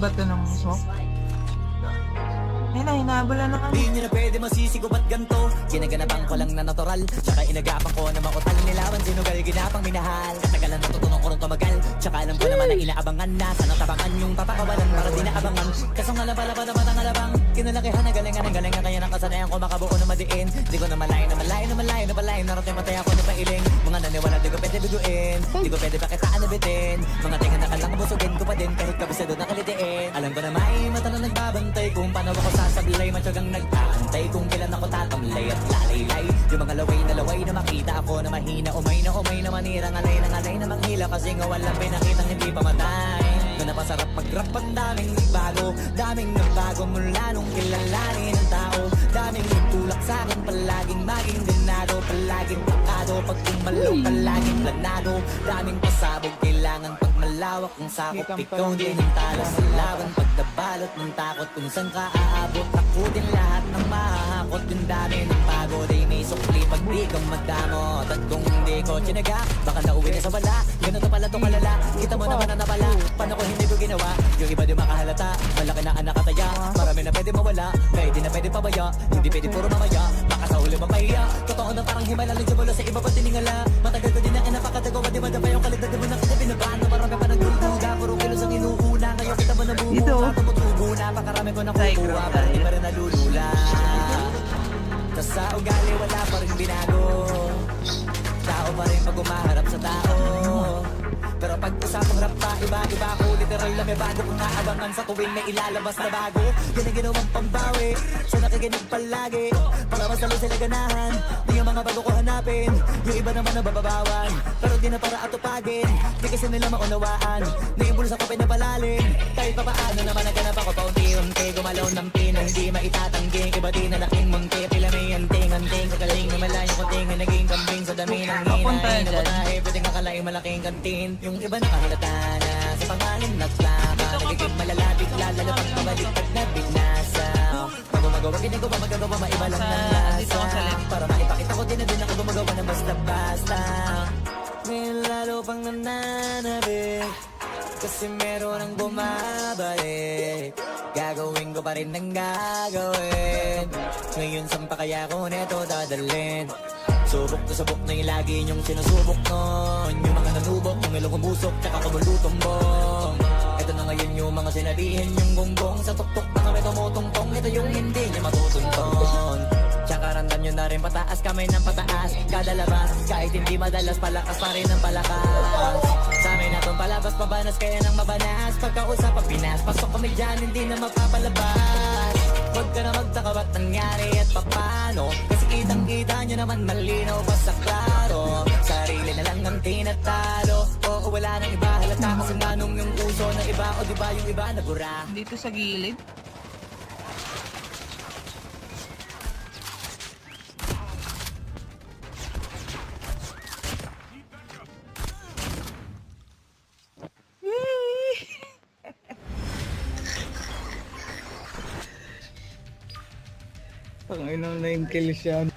bato ng smoke. Ayun na, hinabula na kami. Di nyo na pwede masisigo ba't ganto? Ginaganapan ko lang na natural, tsaka inagapan ko na makutal. Nilawan sinugal, ginapang minahal. Katagalan natutunan ko rin tumagal, tsaka alam ko naman na inaabangan na. Sana tabangan yung papakawalan para di naabangan. Kaso nga labala naman ang alabang kinalakihan na galingan ang galingan. Kaya nakasanayan ko makabuo na madiin. Di ko na malayo na malayo na malayo na malayo. Narating matay ako na pailing. Mga naniwala di ko pwede biguin, di ko pwede pakitaan na bitin. Mga tinga na kalang busugin ko pa din kahit kabisado na kalitiin. Alam ko na may mata na nagbabantay kung paano ako sasablay. Matyagang nag-aantay kung kailan ako tatamlay at lalaylay. Yung mga laway na makita ako na mahina. Umay na manirang alay na manghila. Kasi nga walang pinakitang hindi pa matay. Na napasarap mag-rap ang daming nagbago mula nung kilalanin ang tao. Daming nagtulak sa'kin, palaging maging dinado. Palaging pakado, pag kumalaw palaging planado. Daming pasabog, kailangan pag malawak ang sakop. Ikaw din ang talo sa laban, pagdabalot ng takot. Kung saan ka aabot, takutin lahat ng mahahakot. Yung dami ng pagod ay may sukli pag di kang magdamot. At kung hindi ko tinaga, baka nauwi na sa wala. Ganito pala to kalala, kita mo naman na napala. Paano ko hindi ko ginawa, yung iba di makahalata. Malaki na anak kataya, marami na pwede mawala. Kaya di na pwede pabaya, hindi pwede puro mamaya. Baka sa huli mapahiya, totoo na parang himala. Lang mula sa iba pa tiningala. Matagal ko din na napakatagawa, di madapa yung kalidad. Di mo nakita pinabaan na marami pa nagduduga. Puro kilos ang inuuna, ngayon kita mo nabubuha. Tumutubo na, pakarami ko nakukuha. Pero di pa rin nalulula. Tas sa ugali wala pa rin binago. Tao pa rin pag umaharap sa tao. Pero pag usapang rap pa, iba-iba ko. Literal na may bago kung naabangan sa tuwing may ilalabas na bago. Yan ang ginawang pambawi, sa nakikinig palagi. Para mas lalo sila ganahan, di yung mga bago ko hanapin. Yung iba naman nabababawan, pero di na para atupagin. Di kasi nila maunawaan, naimbulsa ko pinapalalim. Kahit pa paano naman naganap ako paunti-unti. Gumalaw ng pin na hindi maitatanggi. Iba di na laking munti, pila may anting-anting. Kagaling na malayo ko tingin, naging kambing sa dami ng hinay. Napatahe, pwedeng akalaing malaking kantin. Yung iba nakahalata na sa pangalan na plaka. Nagiging malalapit, lalo pag pabaliktad na binasa. Pag gumagawa, ginagawa, magagawa, maiba lang ng lasa. Para maipakita ko din na din ako gumagawa ng basta-basta. Ngayon lalo pang nananabik, kasi meron ang bumabalik. Gagawin ko pa rin ang gagawin. Ngayon saan pa kaya ko neto dadalhin? Subok to subok na yung lagi niyong sinusubok nun. Yung mga nanubok, yung ilong umusok, tsaka kumulutong bong. Ito na ngayon yung mga sinabihin yung gonggong. Sa tuktok na kami tumutungtong, ito yung hindi niya matutunton. Tsaka randam nyo na rin pataas, kamay ng pataas. Kada labas, kahit hindi madalas, palakas pa rin ang palakas. Sa amin na itong palabas, pabanas kaya nang mabanas. Pagkausap ang Pinas, pasok kami dyan, hindi na mapapalabas. Huwag ka na magtaka ba't nangyari at papano. Kasi kitang-kita nyo naman malinaw pa sa klaro. Sarili na lang ang tinatalo. Oo, wala nang iba halata kasi manong yung uso na iba. O diba yung iba nabura. Dito sa gilid. Pang ina na yung kills yan.